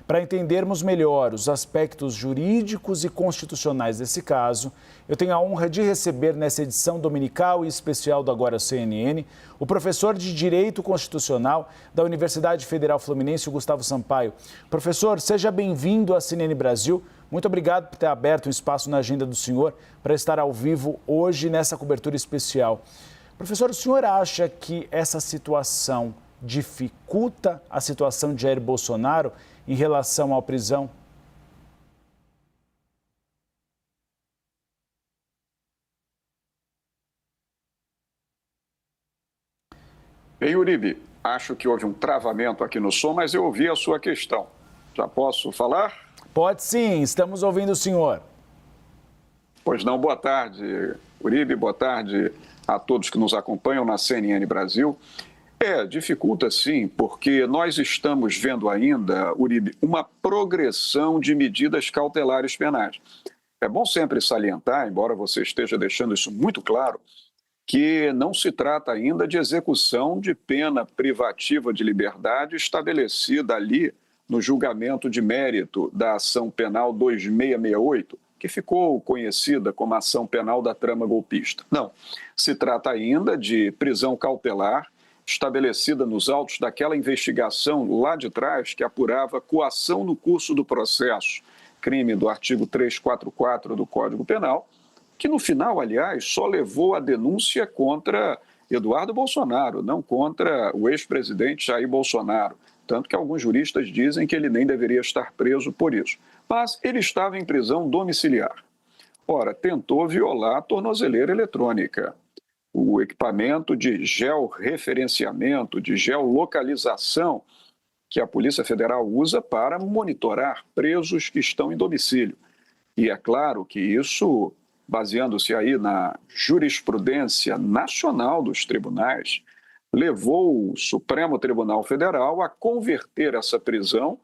Para entendermos melhor os aspectos jurídicos e constitucionais desse caso, eu tenho a honra de receber nessa edição dominical e especial do Agora CNN o professor de Direito Constitucional da Universidade Federal Fluminense, Gustavo Sampaio. Professor, seja bem-vindo à CNN Brasil. Muito obrigado por ter aberto um espaço na agenda do senhor para estar ao vivo hoje nessa cobertura especial. Professor, o senhor acha que essa situação dificulta a situação de Jair Bolsonaro em relação à prisão? Bem, Uribe, acho que houve um travamento aqui no som, mas eu ouvi a sua questão. Já posso falar? Pode sim, estamos ouvindo o senhor. Pois não, boa tarde, Uribe, boa tarde a todos que nos acompanham na CNN Brasil. Dificulta sim, porque nós estamos vendo ainda, Uribe, uma progressão de medidas cautelares penais. É bom sempre salientar, embora você esteja deixando isso muito claro, que não se trata ainda de execução de pena privativa de liberdade estabelecida ali no julgamento de mérito da ação penal 2668, que ficou conhecida como ação penal da trama golpista. Não, se trata ainda de prisão cautelar estabelecida nos autos daquela investigação lá de trás que apurava coação no curso do processo, crime do artigo 344 do Código Penal, que no final, aliás, só levou a denúncia contra Eduardo Bolsonaro, não contra o ex-presidente Jair Bolsonaro. Tanto que alguns juristas dizem que ele nem deveria estar preso por isso. Mas ele estava em prisão domiciliar. Ora, tentou violar a tornozeleira eletrônica, o equipamento de georreferenciamento, de geolocalização que a Polícia Federal usa para monitorar presos que estão em domicílio. E é claro que isso, baseando-se aí na jurisprudência nacional dos tribunais, levou o Supremo Tribunal Federal a converter essa prisão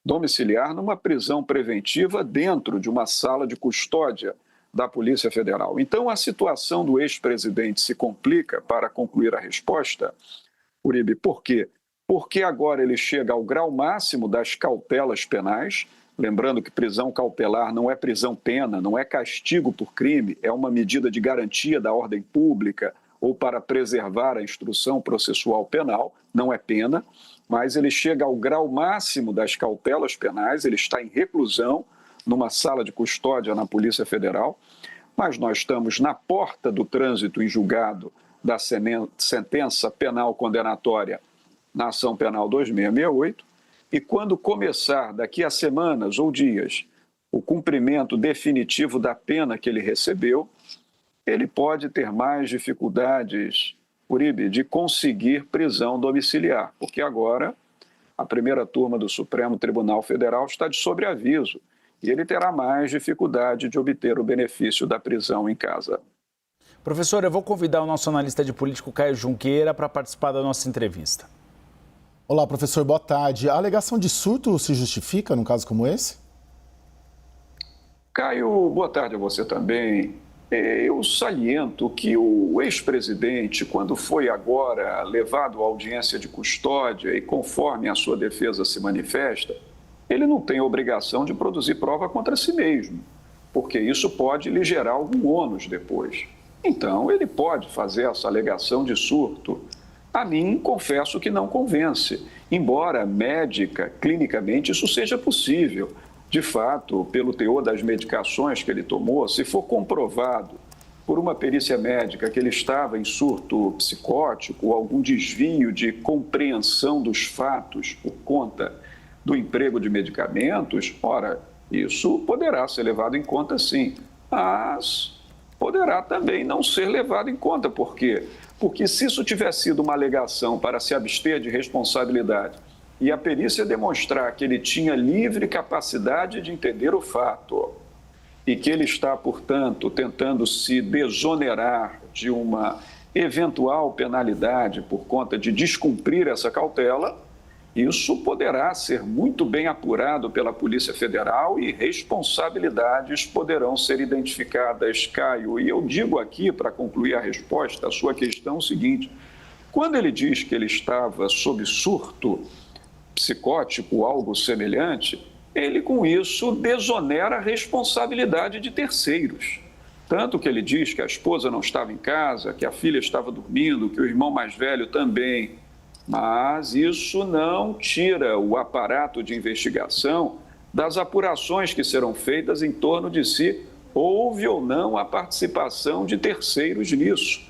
domiciliar numa prisão preventiva dentro de uma sala de custódia da Polícia Federal. Então, a situação do ex-presidente se complica, para concluir a resposta, Uribe, por quê? Porque agora ele chega ao grau máximo das cautelas penais, lembrando que prisão cautelar não é prisão-pena, não é castigo por crime, é uma medida de garantia da ordem pública ou para preservar a instrução processual penal, não é pena, mas ele chega ao grau máximo das cautelas penais, ele está em reclusão, numa sala de custódia na Polícia Federal, mas nós estamos na porta do trânsito em julgado da sentença penal condenatória na ação penal 2668, e quando começar, daqui a semanas ou dias, o cumprimento definitivo da pena que ele recebeu, ele pode ter mais dificuldades, Uribe, de conseguir prisão domiciliar, porque agora a primeira turma do Supremo Tribunal Federal está de sobreaviso e ele terá mais dificuldade de obter o benefício da prisão em casa. Professor, eu vou convidar o nosso analista de político, Caio Junqueira, para participar da nossa entrevista. Olá, professor, boa tarde. A alegação de surto se justifica num caso como esse? Caio, boa tarde a você também. Eu saliento que o ex-presidente, quando foi agora levado à audiência de custódia e conforme a sua defesa se manifesta, ele não tem obrigação de produzir prova contra si mesmo, porque isso pode lhe gerar algum ônus depois. Então, ele pode fazer essa alegação de surto. A mim, confesso que não convence, embora médica, clinicamente, isso seja possível. De fato, pelo teor das medicações que ele tomou, se for comprovado por uma perícia médica que ele estava em surto psicótico ou algum desvio de compreensão dos fatos por conta do emprego de medicamentos, ora, isso poderá ser levado em conta sim, mas poderá também não ser levado em conta. Por quê? Porque se isso tiver sido uma alegação para se abster de responsabilidade e a perícia demonstrar que ele tinha livre capacidade de entender o fato e que ele está, portanto, tentando se desonerar de uma eventual penalidade por conta de descumprir essa cautela, isso poderá ser muito bem apurado pela Polícia Federal e responsabilidades poderão ser identificadas, Caio. E eu digo aqui, para concluir a resposta à sua questão, o seguinte: quando ele diz que ele estava sob surto, psicótico, algo semelhante, ele com isso desonera a responsabilidade de terceiros. Tanto que ele diz que a esposa não estava em casa, que a filha estava dormindo, que o irmão mais velho também. Mas isso não tira o aparato de investigação das apurações que serão feitas em torno de se houve ou não a participação de terceiros nisso.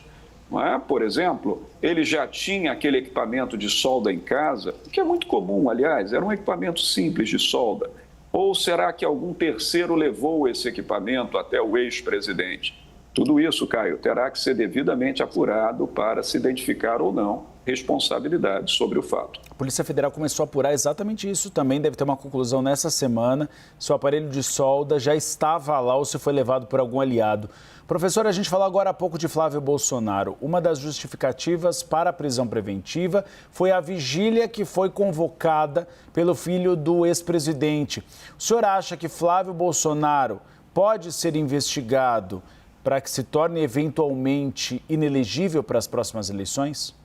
Não é? Por exemplo, ele já tinha aquele equipamento de solda em casa, que é muito comum, aliás, era um equipamento simples de solda. Ou será que algum terceiro levou esse equipamento até o ex-presidente? Tudo isso, Caio, terá que ser devidamente apurado para se identificar ou não responsabilidade sobre o fato. A Polícia Federal começou a apurar exatamente isso também, deve ter uma conclusão nessa semana, se o aparelho de solda já estava lá ou se foi levado por algum aliado. Professor, a gente falou agora há pouco de Flávio Bolsonaro. Uma das justificativas para a prisão preventiva foi a vigília que foi convocada pelo filho do ex-presidente. O senhor acha que Flávio Bolsonaro pode ser investigado para que se torne eventualmente inelegível para as próximas eleições?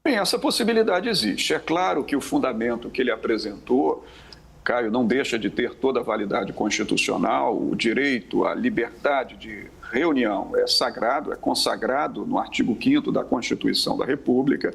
Bem, essa possibilidade existe. É claro que o fundamento que ele apresentou, Caio, não deixa de ter toda a validade constitucional. O direito à liberdade de reunião é sagrado, é consagrado no artigo 5º da Constituição da República,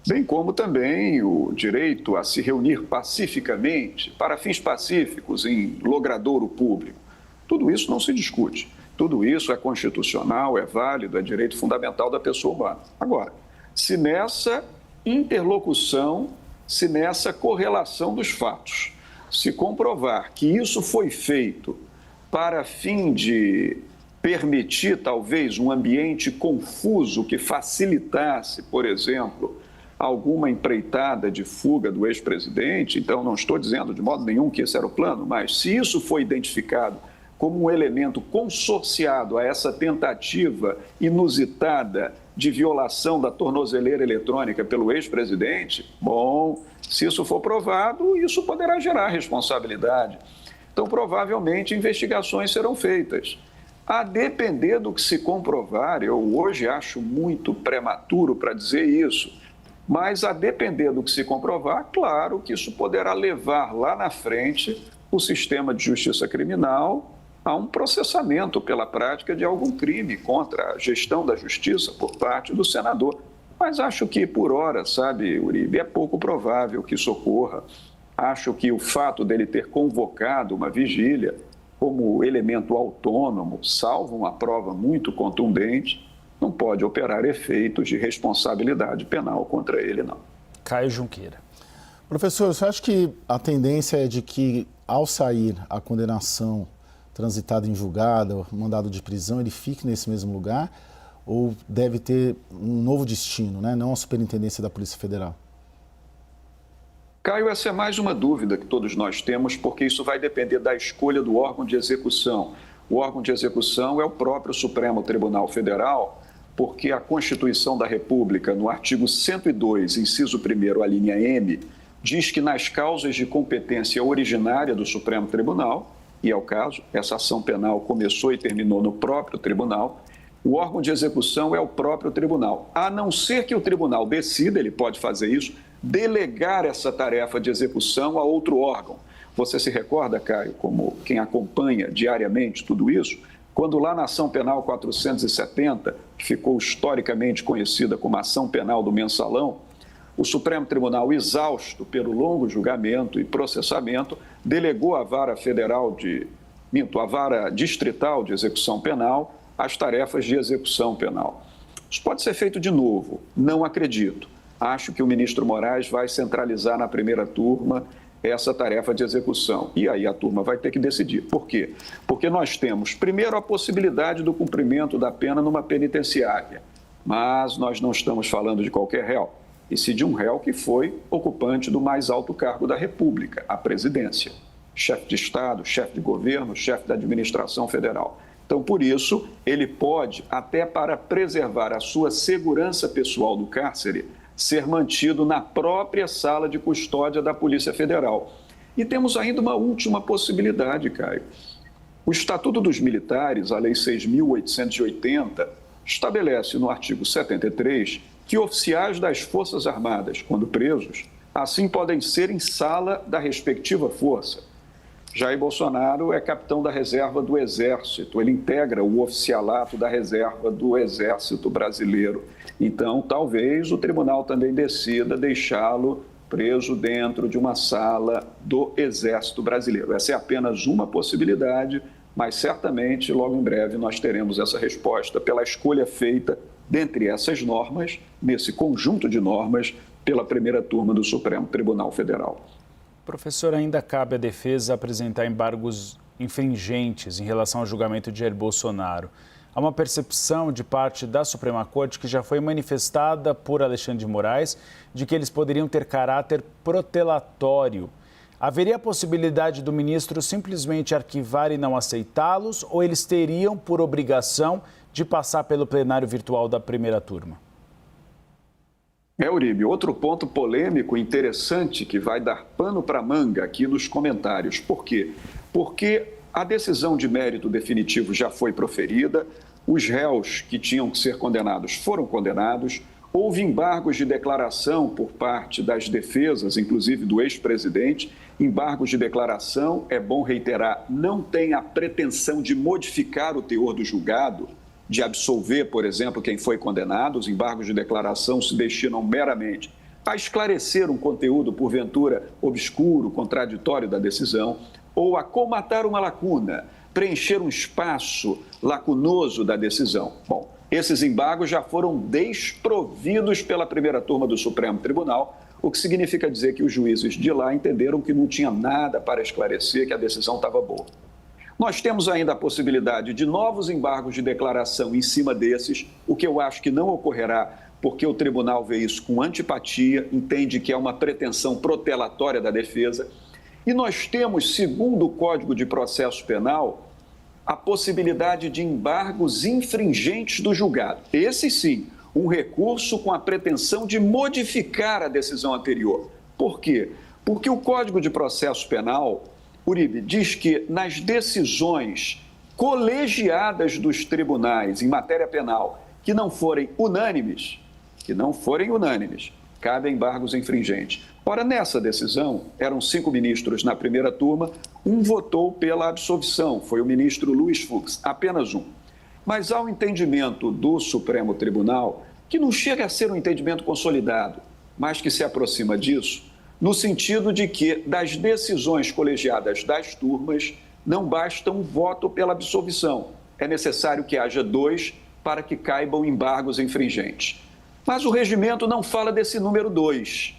bem como também o direito a se reunir pacificamente, para fins pacíficos, em logradouro público. Tudo isso não se discute. Tudo isso é constitucional, é válido, é direito fundamental da pessoa humana. Agora, se nessa interlocução, se nessa correlação dos fatos, se comprovar que isso foi feito para fim de permitir, talvez, um ambiente confuso que facilitasse, por exemplo, alguma empreitada de fuga do ex-presidente, então não estou dizendo de modo nenhum que esse era o plano, mas se isso foi identificado como um elemento consorciado a essa tentativa inusitada de violação da tornozeleira eletrônica pelo ex-presidente, bom, se isso for provado, isso poderá gerar responsabilidade. Então, provavelmente, investigações serão feitas. A depender do que se comprovar, eu hoje acho muito prematuro para dizer isso, mas a depender do que se comprovar, claro que isso poderá levar lá na frente o sistema de justiça criminal a um processamento pela prática de algum crime contra a gestão da justiça por parte do senador. Mas acho que, por hora, sabe, Uribe, é pouco provável que isso ocorra. Acho que o fato dele ter convocado uma vigília como elemento autônomo, salvo uma prova muito contundente, não pode operar efeitos de responsabilidade penal contra ele, não. Caio Junqueira. Professor, você acha que a tendência é de que, ao sair a condenação transitado em julgado, mandado de prisão, ele fique nesse mesmo lugar ou deve ter um novo destino, né? Não a superintendência da Polícia Federal? Caio, essa é mais uma dúvida que todos nós temos, porque isso vai depender da escolha do órgão de execução. O órgão de execução é o próprio Supremo Tribunal Federal, porque a Constituição da República, no artigo 102, inciso 1º, a linha M, diz que nas causas de competência originária do Supremo Tribunal, e é o caso, essa ação penal começou e terminou no próprio tribunal, o órgão de execução é o próprio tribunal. A não ser que o tribunal decida, ele pode fazer isso, delegar essa tarefa de execução a outro órgão. Você se recorda, Caio, como quem acompanha diariamente tudo isso, quando lá na ação penal 470, que ficou historicamente conhecida como ação penal do mensalão, o Supremo Tribunal, exausto pelo longo julgamento e processamento, delegou à vara à vara distrital de execução penal as tarefas de execução penal. Isso pode ser feito de novo? Não acredito. Acho que o ministro Moraes vai centralizar na primeira turma essa tarefa de execução. E aí a turma vai ter que decidir. Por quê? Porque nós temos, primeiro, a possibilidade do cumprimento da pena numa penitenciária. Mas nós não estamos falando de qualquer réu, e sim de um réu que foi ocupante do mais alto cargo da República, a presidência. Chefe de Estado, chefe de governo, chefe da administração federal. Então, por isso, ele pode, até para preservar a sua segurança pessoal do cárcere, ser mantido na própria sala de custódia da Polícia Federal. E temos ainda uma última possibilidade, Caio. O Estatuto dos Militares, a Lei 6.880, estabelece no artigo 73 que oficiais das Forças Armadas, quando presos, assim podem ser em sala da respectiva força. Jair Bolsonaro é capitão da reserva do Exército, ele integra o oficialato da reserva do Exército brasileiro. Então, talvez o tribunal também decida deixá-lo preso dentro de uma sala do Exército brasileiro. Essa é apenas uma possibilidade, mas certamente, logo em breve, nós teremos essa resposta pela escolha feita dentre essas normas, nesse conjunto de normas, pela primeira turma do Supremo Tribunal Federal. Professor, ainda cabe à defesa apresentar embargos infringentes em relação ao julgamento de Jair Bolsonaro. Há uma percepção de parte da Suprema Corte que já foi manifestada por Alexandre de Moraes de que eles poderiam ter caráter protelatório. Haveria a possibilidade do ministro simplesmente arquivar e não aceitá-los, ou eles teriam por obrigação de passar pelo plenário virtual da primeira turma? Uribe, outro ponto polêmico interessante que vai dar pano para manga aqui nos comentários. Por quê? Porque a decisão de mérito definitivo já foi proferida, os réus que tinham que ser condenados foram condenados, houve embargos de declaração por parte das defesas, inclusive do ex-presidente. Embargos de declaração, é bom reiterar, não tem a pretensão de modificar o teor do julgado, de absolver, por exemplo, quem foi condenado. Os embargos de declaração se destinam meramente a esclarecer um conteúdo, porventura, obscuro, contraditório da decisão, ou a colmatar uma lacuna, preencher um espaço lacunoso da decisão. Bom, esses embargos já foram desprovidos pela primeira turma do Supremo Tribunal, o que significa dizer que os juízes de lá entenderam que não tinha nada para esclarecer, que a decisão estava boa. Nós temos ainda a possibilidade de novos embargos de declaração em cima desses, o que eu acho que não ocorrerá, porque o tribunal vê isso com antipatia, entende que é uma pretensão protelatória da defesa. E nós temos, segundo o Código de Processo Penal, a possibilidade de embargos infringentes do julgado. Esse sim, um recurso com a pretensão de modificar a decisão anterior. Por quê? Porque o Código de Processo Penal, Uribe, diz que nas decisões colegiadas dos tribunais em matéria penal que não forem unânimes, cabem embargos infringentes. Ora, nessa decisão, eram 5 ministros na primeira turma, um votou pela absolvição, foi o ministro Luiz Fux, apenas um. Mas há um entendimento do Supremo Tribunal, que não chega a ser um entendimento consolidado, mas que se aproxima disso, no sentido de que das decisões colegiadas das turmas não basta um voto pela absolvição. É necessário que haja 2 para que caibam embargos infringentes. Mas o regimento não fala desse número 2.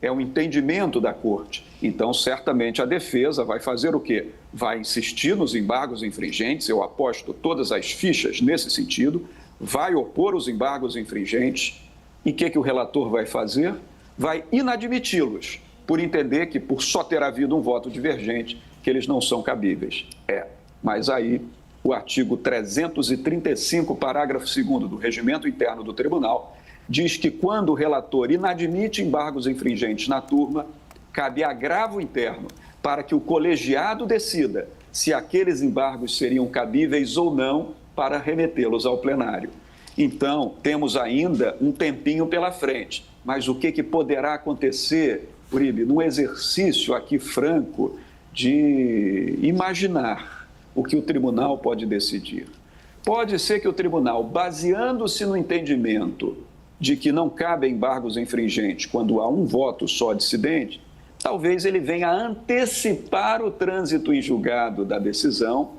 É um entendimento da Corte. Então, certamente, a defesa vai fazer o quê? Vai insistir nos embargos infringentes, eu aposto todas as fichas nesse sentido, vai opor os embargos infringentes. E o que o relator vai fazer? Vai inadmiti-los, por entender que, por só ter havido um voto divergente, que eles não são cabíveis. Mas aí o artigo 335, parágrafo 2º do Regimento Interno do Tribunal, diz que quando o relator inadmite embargos infringentes na turma, cabe agravo interno para que o colegiado decida se aqueles embargos seriam cabíveis ou não para remetê-los ao plenário. Então, temos ainda um tempinho pela frente. Mas o que poderá acontecer, Uribe, num exercício aqui franco de imaginar o que o tribunal pode decidir? Pode ser que o tribunal, baseando-se no entendimento de que não cabem embargos infringentes quando há um voto só dissidente, talvez ele venha antecipar o trânsito em julgado da decisão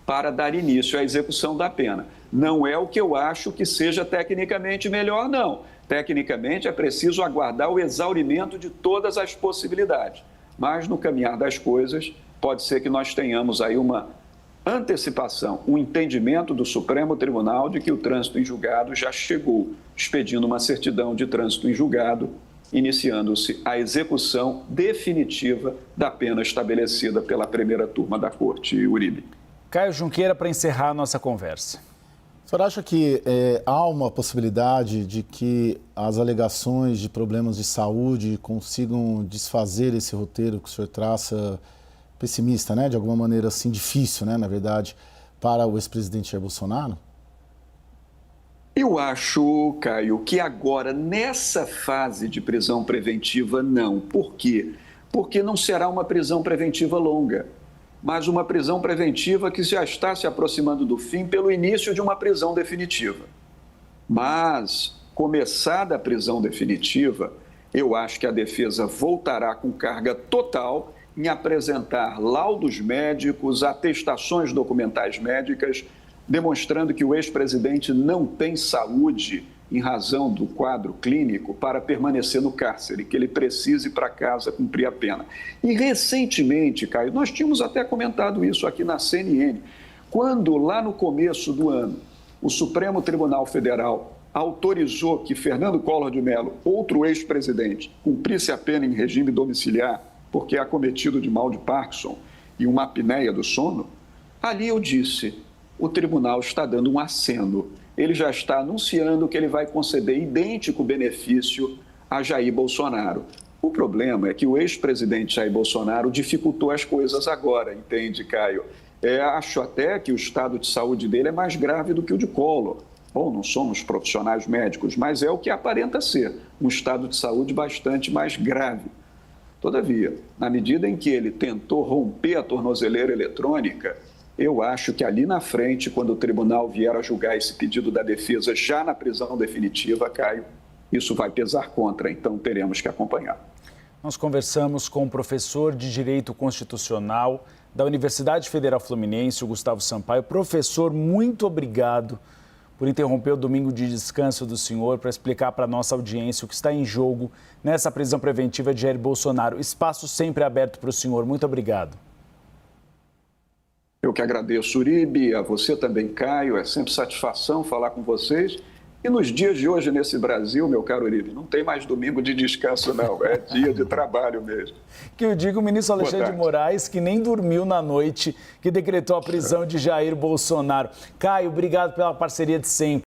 para dar início à execução da pena. Não é o que eu acho que seja tecnicamente melhor, não. Tecnicamente, é preciso aguardar o exaurimento de todas as possibilidades. Mas, no caminhar das coisas, pode ser que nós tenhamos aí uma antecipação, um entendimento do Supremo Tribunal de que o trânsito em julgado já chegou, expedindo uma certidão de trânsito em julgado, iniciando-se a execução definitiva da pena estabelecida pela primeira turma da Corte, Uribe. Caio Junqueira, para encerrar a nossa conversa. O senhor acha que há uma possibilidade de que as alegações de problemas de saúde consigam desfazer esse roteiro que o senhor traça, pessimista, né? De alguma maneira assim, difícil, né? Na verdade, para o ex-presidente Jair Bolsonaro? Eu acho, Caio, que agora, nessa fase de prisão preventiva, não. Por quê? Porque não será uma prisão preventiva longa, mas uma prisão preventiva que já está se aproximando do fim pelo início de uma prisão definitiva. Mas, começada a prisão definitiva, eu acho que a defesa voltará com carga total em apresentar laudos médicos, atestações documentais médicas, demonstrando que o ex-presidente não tem saúde em razão do quadro clínico para permanecer no cárcere, que ele precise ir para casa cumprir a pena. E recentemente, Caio, nós tínhamos até comentado isso aqui na CNN, quando lá no começo do ano o Supremo Tribunal Federal autorizou que Fernando Collor de Mello, outro ex-presidente, cumprisse a pena em regime domiciliar porque é acometido de mal de Parkinson e uma apneia do sono, ali eu disse, o tribunal está dando um aceno. Ele já está anunciando que ele vai conceder idêntico benefício a Jair Bolsonaro. O problema é que o ex-presidente Jair Bolsonaro dificultou as coisas agora, entende, Caio? Acho até que o estado de saúde dele é mais grave do que o de Collor. Bom, não somos profissionais médicos, mas é o que aparenta ser, um estado de saúde bastante mais grave. Todavia, na medida em que ele tentou romper a tornozeleira eletrônica, eu acho que ali na frente, quando o tribunal vier a julgar esse pedido da defesa já na prisão definitiva, Caio, isso vai pesar contra, então teremos que acompanhar. Nós conversamos com o professor de Direito Constitucional da Universidade Federal Fluminense, o Gustavo Sampaio. Professor, muito obrigado por interromper o domingo de descanso do senhor para explicar para a nossa audiência o que está em jogo nessa prisão preventiva de Jair Bolsonaro. Espaço sempre aberto para o senhor. Muito obrigado. Eu que agradeço, Uribe, a você também, Caio. É sempre satisfação falar com vocês. E nos dias de hoje, nesse Brasil, meu caro Uribe, não tem mais domingo de descanso, não. É dia de trabalho mesmo. Que eu digo o ministro Alexandre de Moraes, que nem dormiu na noite, que decretou a prisão de Jair Bolsonaro. Caio, obrigado pela parceria de sempre.